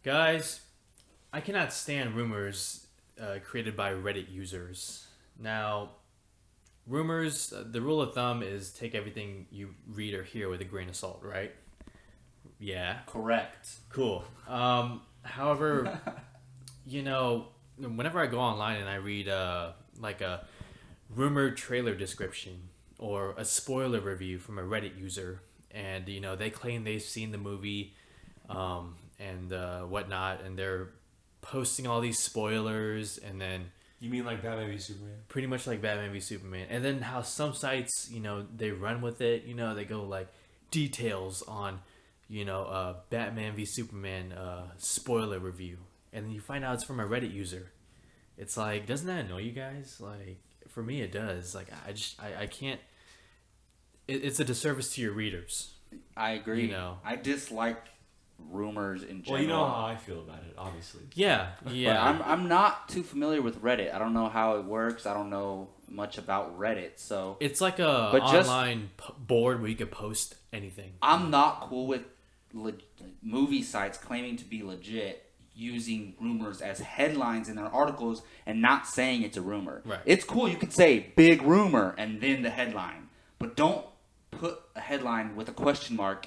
Guys, I cannot stand rumors created by Reddit users. Now, rumors, the rule of thumb is take everything you read or hear with a grain of salt, right? Yeah, Correct. cool. However, whenever I go online and I read like a rumored trailer description or a spoiler review from a Reddit user, and they claim they've seen the movie and whatnot, and they're posting all these spoilers, and then You mean like Batman v Superman? pretty much like Batman v Superman, and then how some sites they run with it. They go like details on Batman v Superman spoiler review, and then you find out it's from a Reddit user. It's like, doesn't that annoy you guys? Like, for me, it does. Like, I can't. It's a disservice to your readers. I agree. I dislike rumors in general. Well, you know how I feel about it, obviously. Yeah, yeah. But I'm not too familiar with Reddit. I don't know how it works. I don't know much about Reddit, so It's like a But just- online board where you could post anything. I'm not cool with movie sites claiming to be legit using rumors as headlines in their articles and not saying it's a rumor. Right. It's cool. You could say big rumor and then the headline, but don't put a headline with a question mark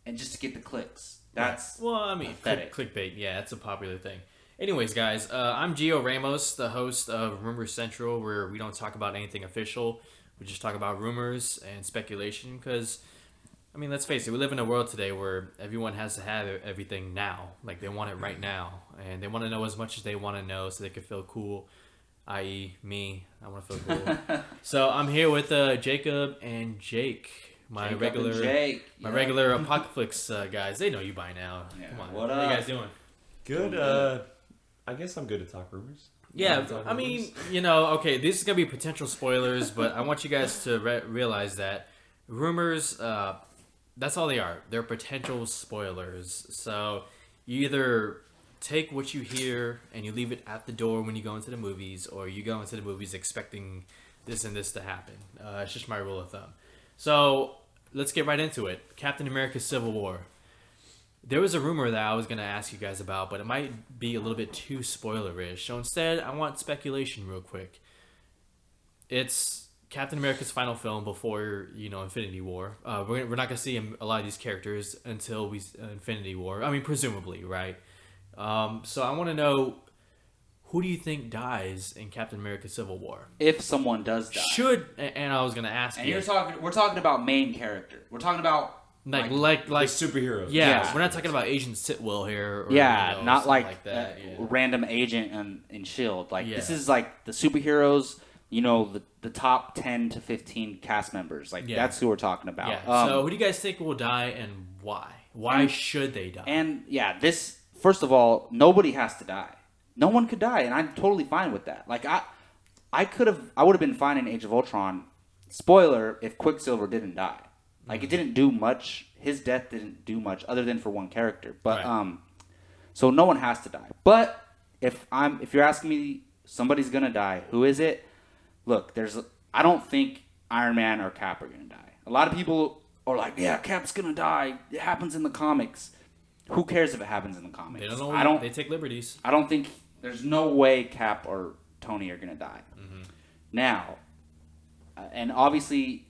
and just to get the clicks. That's Well, I mean, pathetic. clickbait. Yeah, that's a popular thing. Anyways, guys, I'm Gio Ramos, the host of Rumor Central, where we don't talk about anything official. We just talk about rumors and speculation because, I mean, let's face it, we live in a world today where everyone has to have everything now. Like, they want it right now. And they want to know as much as they want to know so they can feel cool, i.e. me. I want to feel cool. So I'm here with Jacob and Jake. My Jacob regular and Jake. My Yeah. regular Apocalypse guys. They know you by now. Yeah. Come on. What How up? you guys doing? Good. I guess I'm good to talk rumors. Yeah, Talk I mean, rumors. okay, this is going to be potential spoilers, but I want you guys to realize that rumors, that's all they are. They're potential spoilers. So you either take what you hear and you leave it at the door when you go into the movies, or you go into the movies expecting this and this to happen. It's just my rule of thumb. So let's get right into it. Captain America Civil War. There was a rumor that I was going to ask you guys about, but it might be a little bit too spoilerish. So instead, I want speculation real quick. It's Captain America's final film before, Infinity War. We're not going to see a lot of these characters until Infinity War. I mean, presumably, right? So I want to know, who do you think dies in Captain America Civil War? If someone does die. And I was going to ask And you. we're talking about main character. We're talking about Like Like superheroes. yeah, Yeah. we're not talking about Agent Sitwell here. Or, not something like that. random agent in Shield. Like Yeah. this is like the superheroes. The top 10 to 15 cast members. Like Yeah. that's who we're talking about. Yeah. So who do you guys think will die and why? Why should they die? And yeah, this first of all, nobody has to die. No one could die, and I'm totally fine with that. Like I would have been fine in Age of Ultron. Spoiler: if Quicksilver didn't die, like it didn't do much. His death didn't do much other than for one character. But Right. so no one has to die. But if you're asking me, somebody's gonna die. Who is it? Look, I don't think Iron Man or Cap are gonna die. A lot of people are like, yeah, Cap's gonna die. It happens in the comics. Who cares if it happens in the comics? They don't know. They take liberties. I don't think there's no way Cap or Tony are gonna die. Now, and obviously,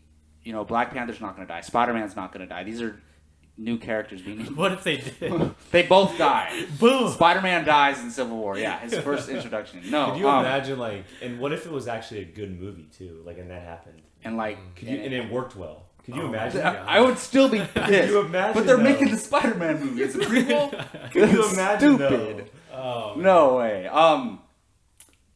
Black Panther's not gonna die. Spider-Man's not gonna die. These are new characters being. What if they did? They both die. Boom. Spider-Man dies in Civil War. Yeah, his first introduction. No, Could you imagine and what if it was actually a good movie too? Like, and that happened. and like, And it worked well. Could you imagine? I would still be pissed. you imagine, but they're though? making the Spider-Man movie. It's a prequel. Could you imagine? Stupid. Oh, No way.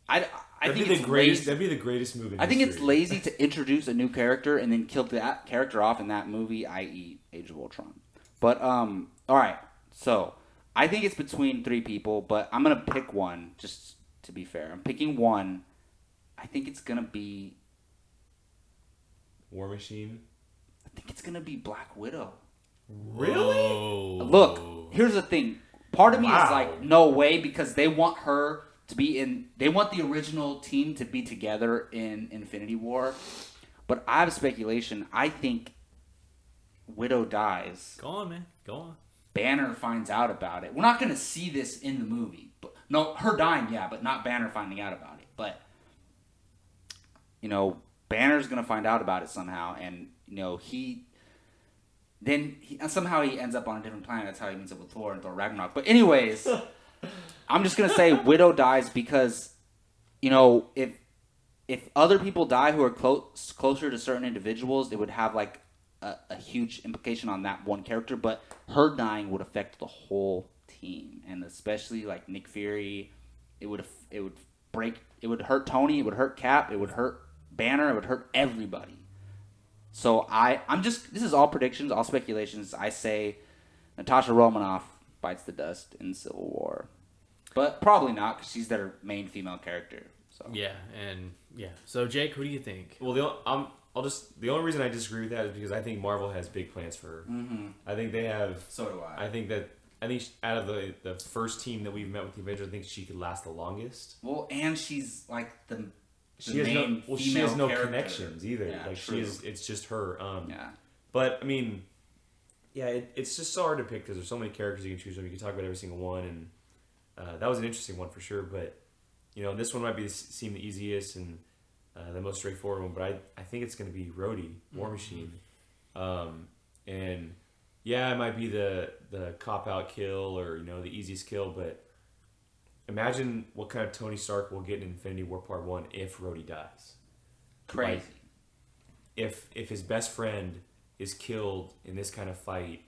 I think it's lazy. That'd be the greatest movie. In I think it's history. lazy to introduce a new character and then kill that character off in that movie, i.e., Age of Ultron. But all right. So I think it's between three people, but I'm gonna pick one just to be fair. I'm picking one. I think it's gonna be. War Machine. I think it's gonna be Black Widow. Really? Whoa. Look, here's the thing. Part of me is Wow. like, no way, because they want her to be in. They want the original team to be together in Infinity War. But I have speculation. I think Widow dies. Go on, man. Go on. Banner finds out about it. We're not going to see this in the movie. But, no, her dying, yeah, but not Banner finding out about it. But, you know, Banner's going to find out about it somehow. And, you know, somehow he ends up on a different planet. That's how he meets up with Thor and Thor Ragnarok. But anyways, I'm just going to say Widow dies because, you know, if other people die who are closer to certain individuals, it would have like a huge implication on that one character. But her dying would affect the whole team, and especially like Nick Fury. It would hurt Tony. It would hurt Cap. It would hurt Banner. It would hurt everybody. So this is all predictions, all speculations. I say Natasha Romanoff bites the dust in Civil War, but probably not because she's their main female character. So Yeah. So Jake, who do you think? Well, the only reason I disagree with that is because I think Marvel has big plans for her. Mm-hmm. I think they have. So do I. I think out of the first team that we've met with the Avengers, I think she could last the longest. Well, and she's like the She has main she female has no character. connections either. Yeah, Like true. it's just her. Yeah. But I mean, yeah, it's just so hard to pick because there's so many characters you can choose from. You can talk about every single one, and that was an interesting one for sure. But you know, this one might seem the easiest and the most straightforward one. But I think it's going to be Rhodey, War Machine, and yeah, it might be the cop out kill or you know the easiest kill, but imagine what kind of Tony Stark will get in Infinity War Part 1 if Rhodey dies. Crazy. Like, if his best friend is killed in this kind of fight,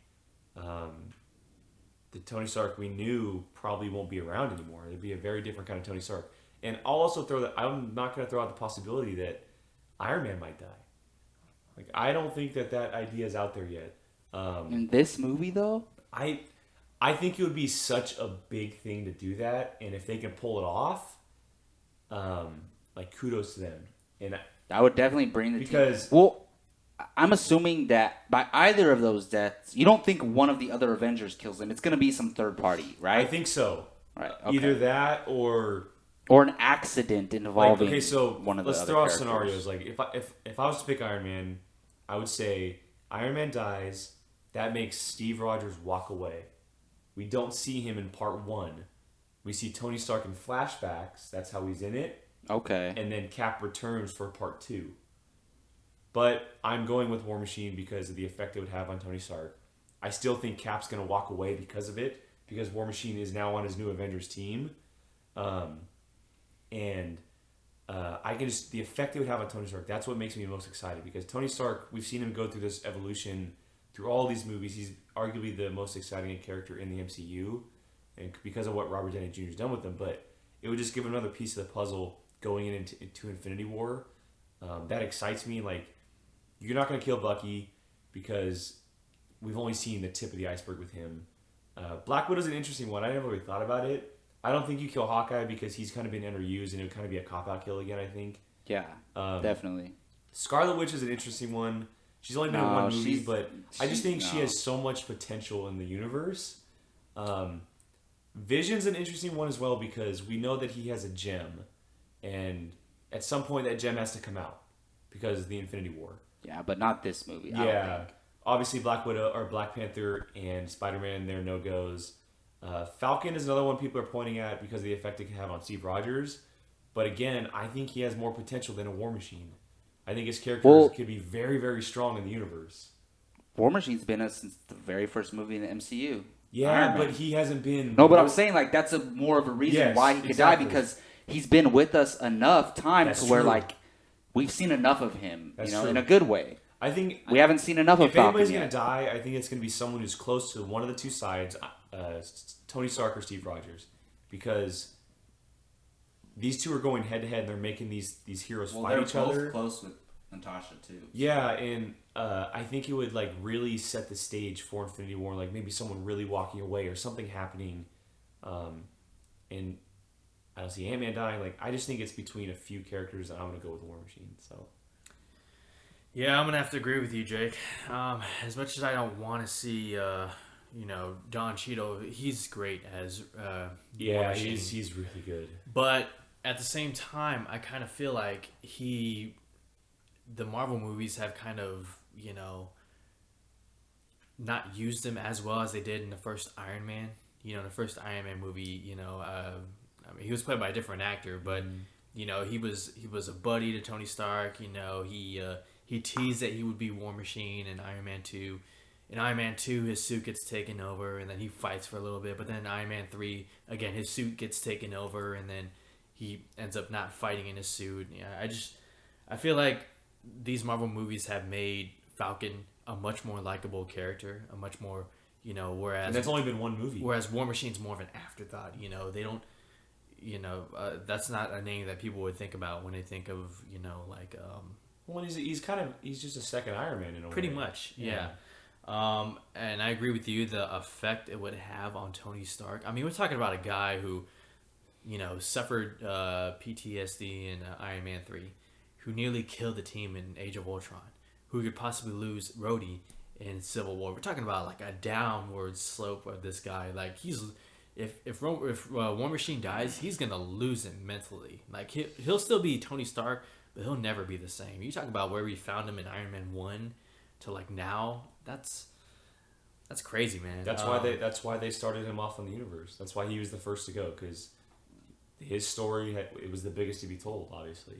the Tony Stark we knew probably won't be around anymore. It'd be a very different kind of Tony Stark. And I'll also I'm not going to throw out the possibility that Iron Man might die. Like I don't think that idea is out there yet. In this movie, though, I think it would be such a big thing to do that, and if they can pull it off, like kudos to them. And that would definitely bring the because team. Well, I'm assuming that by either of those deaths, you don't think one of the other Avengers kills them. It's going to be some third party, right? I think so. Right. Okay. Either that or an accident involving okay. So one of the let's other throw out characters. scenarios. Like if I was to pick Iron Man, I would say Iron Man dies. That makes Steve Rogers walk away. We don't see him in Part 1. We see Tony Stark in flashbacks. That's how he's in it. Okay. And then Cap returns for Part 2. But I'm going with War Machine because of the effect it would have on Tony Stark. I still think Cap's going to walk away because of it, because War Machine is now on his new Avengers team. The effect it would have on Tony Stark, that's what makes me most excited, because Tony Stark, we've seen him go through this evolution through all these movies. He's arguably the most exciting character in the MCU, and because of what Robert Downey Jr. has done with him, but it would just give another piece of the puzzle going into Infinity War. That excites me. Like, you're not going to kill Bucky because we've only seen the tip of the iceberg with him. Black Widow's an interesting one. I never really thought about it. I don't think you kill Hawkeye because he's kind of been underused, and it would kind of be a cop-out kill again, I think. Yeah, definitely. Scarlet Witch is an interesting one. She's only been in one movie, but I just think she has so much potential in the universe. Vision's an interesting one as well because we know that he has a gem, and at some point that gem has to come out because of the Infinity War. Yeah, but not this movie. I don't Yeah, think. obviously Black Widow or Black Panther and Spider-Man, they're no-goes. Falcon is another one people are pointing at because of the effect it can have on Steve Rogers. But again, I think he has more potential than a War Machine. I think his character could be very, very strong in the universe. War Machine's been us since the very first movie in the MCU. Yeah, but he hasn't been... No, but I'm saying like that's more of a reason why he could die, because he's been with us enough time to where like we've seen enough of him, That's in true. a good way. I think We haven't seen enough of if Falcon anybody's yet. going to die, I think it's going to be someone who's close to one of the two sides, Tony Stark or Steve Rogers, because these two are going head-to-head and they're making these heroes fight each other. Close with Natasha too. Yeah, and I think it would like really set the stage for Infinity War, like maybe someone really walking away or something happening, and I don't see Ant-Man dying. Like I just think it's between a few characters, and I'm gonna go with War Machine. So Yeah, I'm gonna have to agree with you, Jake. As much as I don't want to see, Don Cheadle, he's great as War yeah, Machine. he's really good. But at the same time, I kind of feel like the Marvel movies have kind of, not used him as well as they did in the first Iron Man. You know, the first Iron Man movie. You know, I mean, he was played by a different actor, but you know, he was a buddy to Tony Stark. You know, he teased that he would be War Machine in Iron Man 2. In Iron Man 2, his suit gets taken over, and then he fights for a little bit. But then in Iron Man 3, again, his suit gets taken over, and then he ends up not fighting in his suit. Yeah, I feel like these Marvel movies have made Falcon a much more likable character, a much more, you know, And that's only been one movie. whereas War Machine's more of an afterthought. You know, they don't, you know, that's not a name that people would think about when they think of, you know, like Well, he's just a second Iron Man in a pretty way. much, yeah. And I agree with you, the effect it would have on Tony Stark. I mean, we're talking about a guy who, you know, suffered PTSD in Iron Man 3, who nearly killed the team in Age of Ultron, who could possibly lose Rhodey in Civil War. We're talking about like a downward slope of this guy. Like if War Machine dies, he's gonna lose it mentally. Like he'll still be Tony Stark, but he'll never be the same. You talk about where we found him in Iron Man 1 to like now. That's crazy, man. That's why they started him off on the universe. That's why he was the first to go, because his story it was the biggest to be told, obviously.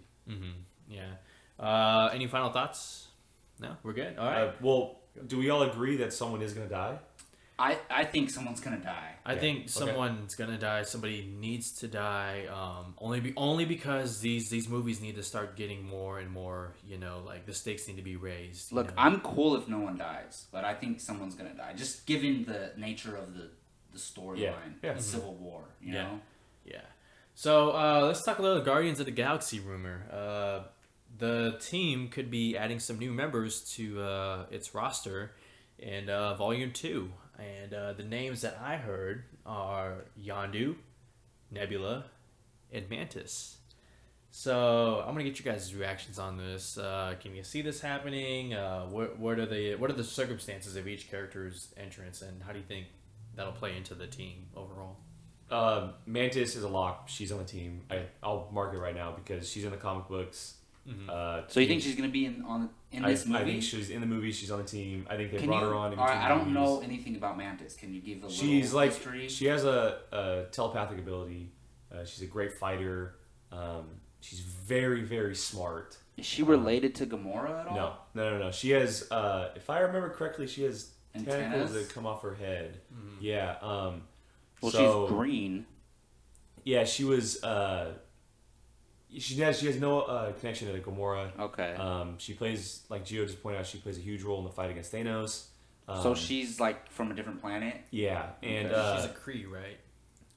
Yeah. Any final thoughts? No, we're good. All right. Well, do we all agree that someone is going to die? I think someone's gonna die. I think someone's gonna die. Somebody needs to die. Only because these movies need to start getting more and more. You know, like the stakes need to be raised. Look, you know? I'm cool if no one dies, but I think someone's gonna die. Just given the nature of the storyline, Yeah. the Civil War. You Yeah. know. Yeah. So let's talk a little Guardians of the Galaxy rumor. The team could be adding some new members to its roster in Volume 2. And the names that I heard are Yondu, Nebula, and Mantis. So I'm gonna get you guys' reactions on this. Can you see this happening? What are the circumstances of each character's entrance, and how do you think that'll play into the team overall? Mantis is a lock. She's on the team. I'll mark it right now because she's in the comic books. So you think she's gonna be in this movie? I think she's in the movie. She's on the team. I think they Can brought you- her on. In all right, between I don't movies. know anything about Mantis. Can you give a She's little like history? she has a telepathic ability. She's a great fighter. She's very, very smart. Is she related to Gamora at all? No. She has, if I remember correctly, she has tentacles Antennas? that come off her head. Yeah. Well, so, she's green. Yeah, she was. She has no connection to Gamora. Okay. She plays, like Gio just pointed out, she plays a huge role in the fight against Thanos. So she's like from a different planet. Yeah, and she's a Kree, right?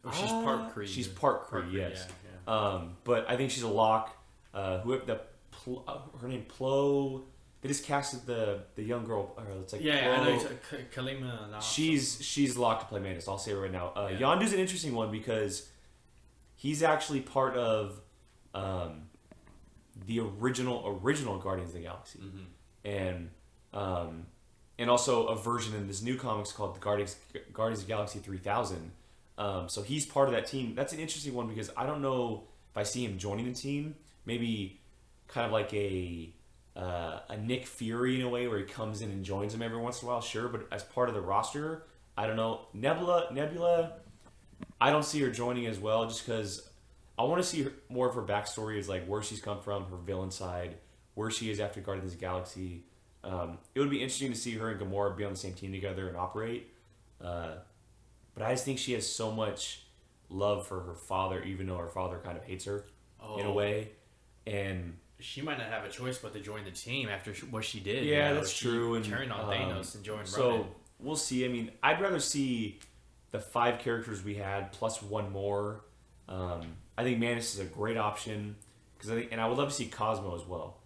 Or she's part Kree. She's part Kree, yes. Yeah. But I think she's a lock. Her name Plo. They just casted the young girl. It's like Yeah, I know. Plo. Kalima. She's locked to play Mantis. I'll say it right now. Yeah. Yondu's an interesting one because he's actually part of the original Guardians of the Galaxy, and also a version in this new comics called the Guardians of the Galaxy 3000. So he's part of that team. That's an interesting one because I don't know if I see him joining the team. Maybe kind of like a Nick Fury in a way where he comes in and joins them every once in a while. Sure, but as part of the roster, I don't know. Nebula, I don't see her joining as well just because I want to see more of her backstory, is like where she's come from, her villain side, where she is after Guardians of the Galaxy. It would be interesting to see her and Gamora be on the same team together and operate. But I just think she has so much love for her father, even though her father kind of hates her in a way. And she might not have a choice but to join the team after what she did. yeah, you know? that's She true. And turned on Thanos and joined so Ronan. we'll see. I mean, I'd rather see the 5 characters we had plus one more. I think Mantis is a great option because I would love to see Cosmo as well.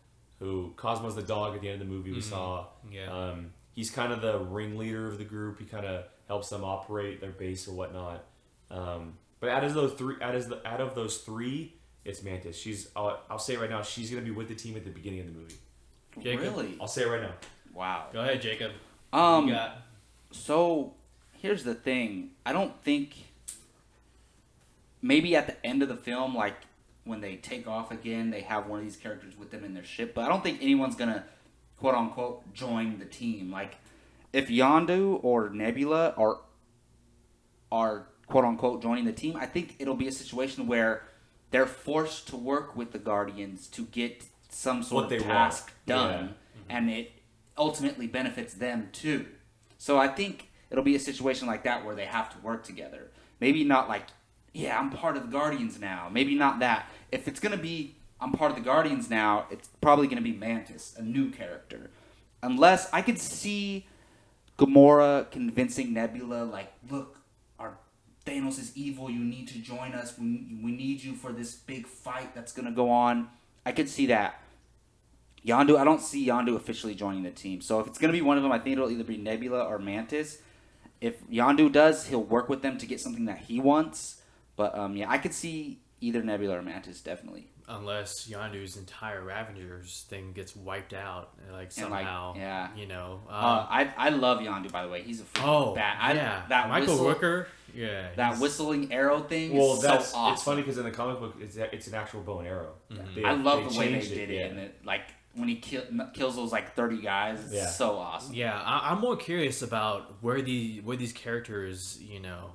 Cosmo's the dog at the end of the movie we saw. Yeah. He's kind of the ringleader of the group. He kind of helps them operate their base or whatnot. But out of those three, it's Mantis. I'll say it right now, she's gonna be with the team at the beginning of the movie. Jacob. Really? I'll say it right now. Wow. Go ahead, Jacob. What you got? So here's the thing. I don't think maybe at the end of the film, like when they take off again, they have one of these characters with them in their ship. But I don't think anyone's gonna quote unquote join the team. Like if Yondu or Nebula are quote unquote joining the team, I think it'll be a situation where they're forced to work with the Guardians to get some sort What of they task want. done, and it ultimately benefits them too. So I think it'll be a situation like that where they have to work together. Maybe not like, yeah, I'm part of the Guardians now. Maybe not that. If it's gonna be I'm part of the Guardians now, it's probably gonna be Mantis, a new character. Unless I could see Gamora convincing Nebula, like, look, our Thanos is evil. You need to join us. We need you for this big fight that's gonna go on. I could see that. Yondu, I don't see Yondu officially joining the team. So if it's gonna be one of them, I think it'll either be Nebula or Mantis. If Yondu does, he'll work with them to get something that he wants. But yeah, I could see either Nebula or Mantis definitely. Unless Yondu's entire Ravengers thing gets wiped out, like And, like, somehow, yeah. you know. I love Yondu, by the way. He's a freaking yeah, that Michael whistle, Rooker, yeah, that he's- whistling arrow thing Well, is that's so awesome. it's funny because in the comic book, it's an actual bow and arrow. I love the way they changed did it, yeah. and it, like when he kills those like 30 guys, it's Yeah. so awesome. Yeah, I'm more curious about where these characters, you know,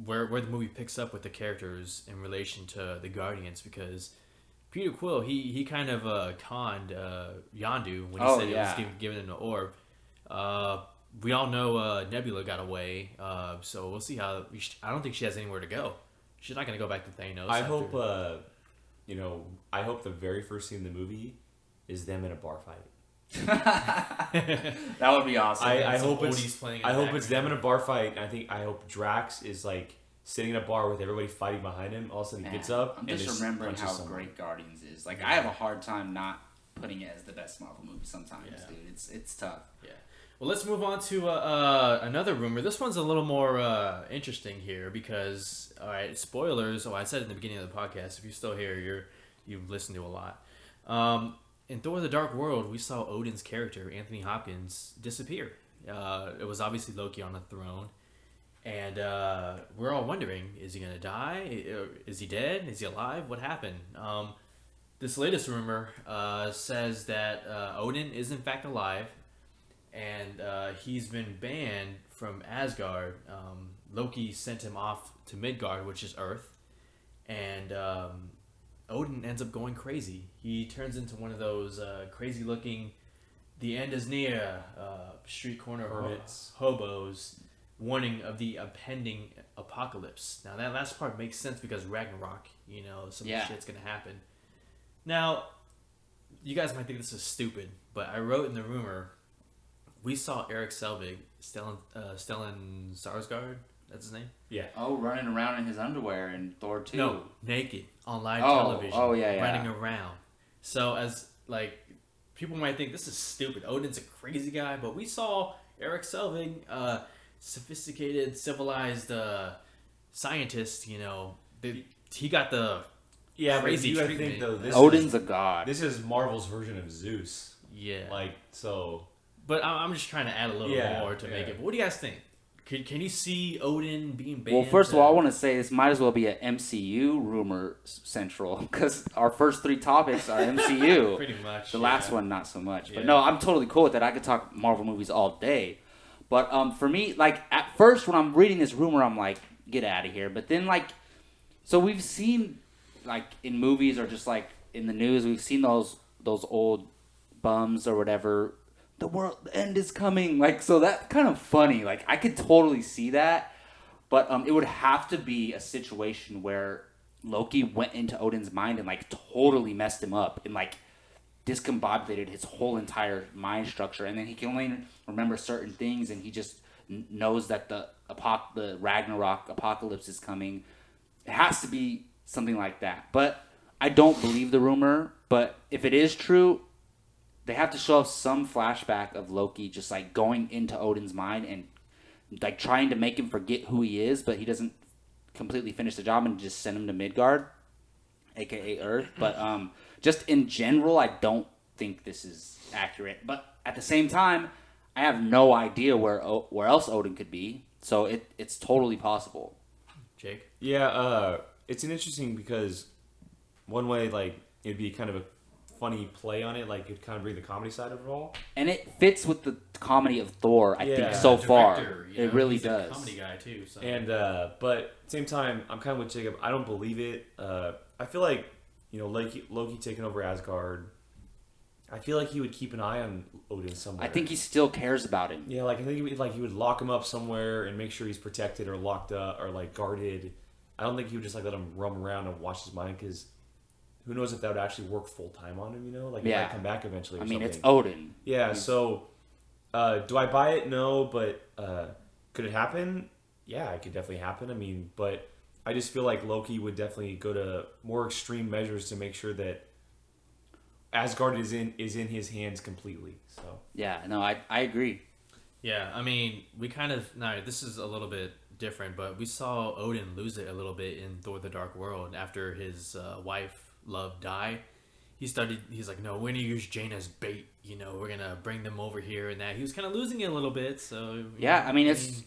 where the movie picks up with the characters in relation to the Guardians, because Peter Quill he kind of conned Yondu when he Oh, said yeah. it was giving him the orb. We all know Nebula got away, so we'll see how. I don't think she has anywhere to go. She's not gonna go back to Thanos. I after- hope I hope the very first scene in the movie is them in a bar fight. That would be awesome. I some hope oldies it's playing in I the hope it's them in background. a bar fight. And I hope Drax is like sitting in a bar with everybody fighting behind him. All of a sudden he gets up. I'm and just remembering punches how someone. great Guardians is. Like I have a hard time not putting it as the best Marvel movie sometimes, Yeah. dude. It's tough. Yeah. Well, let's move on to another rumor. This one's a little more interesting here because, all right, spoilers. Oh, I said it in the beginning of the podcast. If you're still here, you've listened to a lot. In Thor: The Dark World, we saw Odin's character, Anthony Hopkins, disappear. It was obviously Loki on the throne. And we're all wondering, is he going to die? Is he dead? Is he alive? What happened? This latest rumor says that Odin is in fact alive, and he's been banned from Asgard. Loki sent him off to Midgard, which is Earth, and Odin ends up going crazy. He turns into one of those crazy-looking, the end is near, street corner Hermits. hobos, warning of the impending apocalypse. Now that last part makes sense because Ragnarok, you know, some shit's gonna happen. Now, you guys might think this is stupid, but I wrote in the rumor, we saw Eric Selvig, Stellan Skarsgård, that's his name? Yeah. Oh, running around in his underwear in Thor 2. No, naked on live Oh, television. oh, yeah, yeah. Running around. So as like people might think this is stupid. Odin's a crazy guy, but we saw Eric Selvig, sophisticated, civilized scientist. You know, he got the Yeah, crazy but you gotta treatment. think though. Odin's a god. This is Marvel's version of Zeus. yeah. Like so. But I'm just trying to add a little Yeah, more to make yeah. it. But what do you guys think? Can you see Odin being banned? Well, first of all, I want to say this might as well be an MCU rumor central because our first three topics are MCU. pretty much The yeah. last one, not so much. But Yeah. no, I'm totally cool with that. I could talk Marvel movies all day. But for me, like at first when I'm reading this rumor, I'm like, get out of here. But then so we've seen like in movies or just like in the news, we've seen those old bums or whatever. The end is coming. Like, so that's kind of funny. Like, I could totally see that. But it would have to be a situation where Loki went into Odin's mind and, like, totally messed him up and, like, discombobulated his whole entire mind structure. And then he can only remember certain things and he just knows that the Ragnarok apocalypse is coming. It has to be something like that. But I don't believe the rumor. But if it is true, they have to show us some flashback of Loki just like going into Odin's mind and like trying to make him forget who he is, but he doesn't completely finish the job and just send him to Midgard, aka Earth. But just in general, I don't think this is accurate. But at the same time, I have no idea where else Odin could be, so it's totally possible. Jake. Yeah, it's an interesting because one way like it'd be kind of a funny play on it. Like it kind of bring the comedy side of it all. And it fits with the comedy of Thor, I think, Yeah. so The far. director, It really he's does. a comedy guy too. So. And but at the same time, I'm kind of with Jacob. I don't believe it. I feel like Loki taking over Asgard. I feel like he would keep an eye on Odin somewhere. I think he still cares about him. Yeah, like I think he would lock him up somewhere and make sure he's protected or locked up or like guarded. I don't think he would just like let him roam around and watch his mind because who knows if that would actually work full time on him? Like he Yeah. might come back eventually. Or I mean, something. it's Odin. Yeah. So, do I buy it? No, but could it happen? Yeah, it could definitely happen. I mean, but I just feel like Loki would definitely go to more extreme measures to make sure that Asgard is in his hands completely. So Yeah, no, I agree. Yeah, I mean, we kind of this is a little bit different, but we saw Odin lose it a little bit in Thor: The Dark World after his wife, Love, died. He's like, no, we're gonna use Jane as bait. We're gonna bring them over here and that. He was kind of losing it a little bit. So Yeah, I mean, it's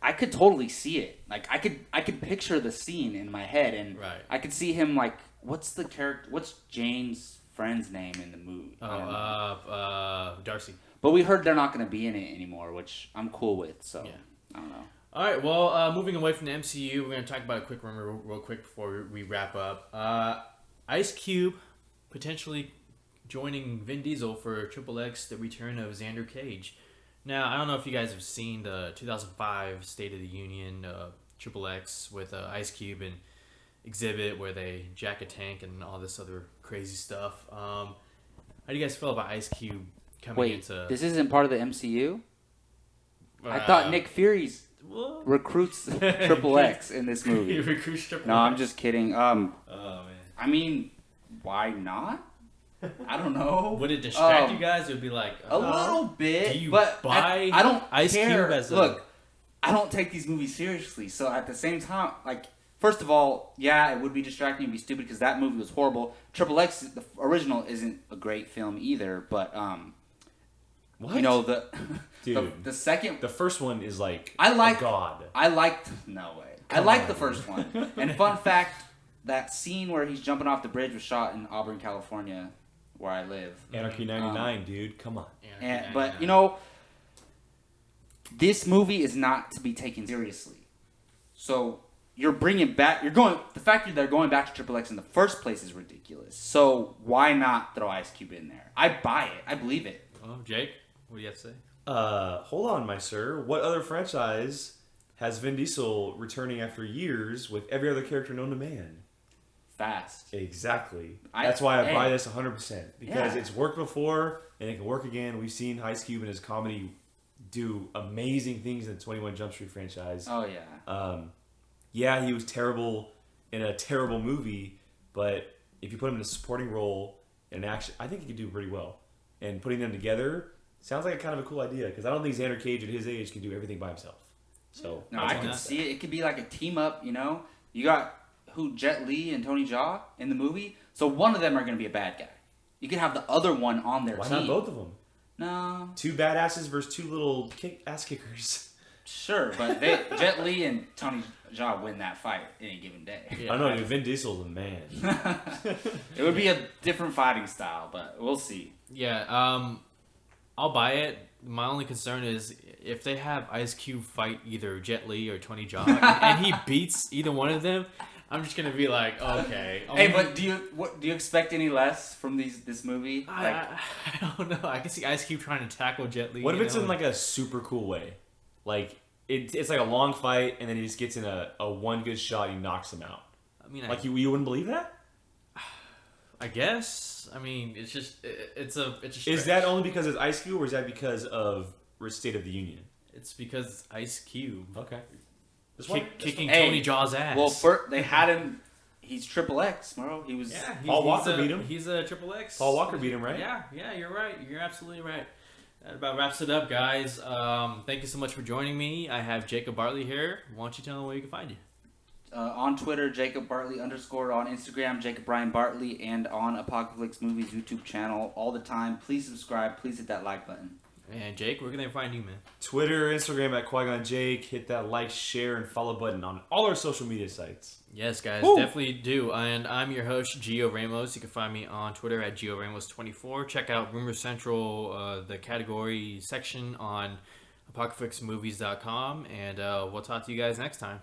I could totally see it. Like I could picture the scene in my head, and Right. I could see him like, what's Jane's friend's name in the movie? I don't know. Darcy. But we heard they're not going to be in it anymore, which I'm cool with. So Yeah. I don't know. All right, well, moving away from the MCU, we're going to talk about a quick rumor real quick before we wrap up. Ice Cube potentially joining Vin Diesel for Triple X, the return of Xander Cage. Now, I don't know if you guys have seen the 2005 State of the Union Triple X with Ice Cube and Exhibit where they jack a tank and all this other crazy stuff. How do you guys feel about Ice Cube coming Wait, into... this isn't part of the MCU? I thought Nick Fury's Well, recruits Triple X in this he movie. recruits Triple No, I'm X. just kidding. Oh, man. I mean, why not? I don't know. Would it distract you guys? It would be like... A little bit, do you but buy I don't Ice care. Cube as a... Look, I don't take these movies seriously. So at the same time, like, first of all, yeah, it would be distracting and be stupid because that movie was horrible. Triple X, the original, isn't a great film either. But what? you know the Dude. the second. The first one is like I like a god. I liked no way. I Come liked on, the dude. first one. And fun fact, that scene where he's jumping off the bridge was shot in Auburn, California, where I live. Anarchy 99, dude. Come on. But you know, this movie is not to be taken seriously. So you're bringing back. The fact that they're going back to Triple X in the first place is ridiculous. So why not throw Ice Cube in there? I buy it. I believe it. Oh, Jake, what do you have to say? Hold on, my sir. What other franchise has Vin Diesel returning after years with every other character known to man? Fast. Exactly. I- That's why I hey. buy this 100% because Yeah. it's worked before and it can work again. We've seen Ice Cube and his comedy do amazing things in the 21 Jump Street franchise. Oh yeah. Yeah, he was terrible in a terrible movie, but if you put him in a supporting role in action, I think he could do pretty well. And putting them together sounds like a kind of a cool idea because I don't think Xander Cage at his age can do everything by himself. So No, That's I why could not. see it. It could be like a team up. You know, you got Jet Li and Tony Jaa in the movie. So one of them are going to be a bad guy. You could have the other one on their why team. not both of them? No, Two badasses versus two little ass kickers. sure, but Jet Li and Tony Jaa win that fight any given day. I don't know, dude. Vin Diesel's a man. It would be a different fighting style, but we'll see. Yeah, I'll buy it. My only concern is if they have Ice Cube fight either Jet Li or Tony Jaa, and he beats either one of them, I'm just gonna be like, okay. Hey, but do you expect any less from this movie? I don't know. I can see Ice Cube trying to tackle Jet Li. What if you it's know? in like a super cool way? Like it's like a long fight and then he just gets in a one good shot and he knocks him out. I mean, Like you wouldn't believe that? I guess. I mean, it's just it's a Is stretch. that only because it's Ice Cube or is that because of State of the Union? It's because it's Ice Cube Okay. kicking Hey, Tony Jaw's ass. Well, they had him. He's Triple X, bro. He was. yeah, Paul Walker beat him. He's a Triple X. Paul Walker beat him, right? Yeah, you're right. You're absolutely right. That about wraps it up, guys. Thank you so much for joining me. I have Jacob Bartley here. Why don't you tell them where you can find you? On Twitter, Jacob Bartley _ on Instagram, Jacob Brian Bartley, and on Apocalypse Movies YouTube channel all the time. Please subscribe. Please hit that like button. And Jake, where can they find you, man? Twitter, Instagram at Qui-Gon Jake. Hit that like, share, and follow button on all our social media sites. Yes, guys, Woo! definitely do. And I'm your host, Gio Ramos. You can find me on Twitter at GioRamos24. Check out Rumor Central, the category section on apocalypsemovies.com. And we'll talk to you guys next time.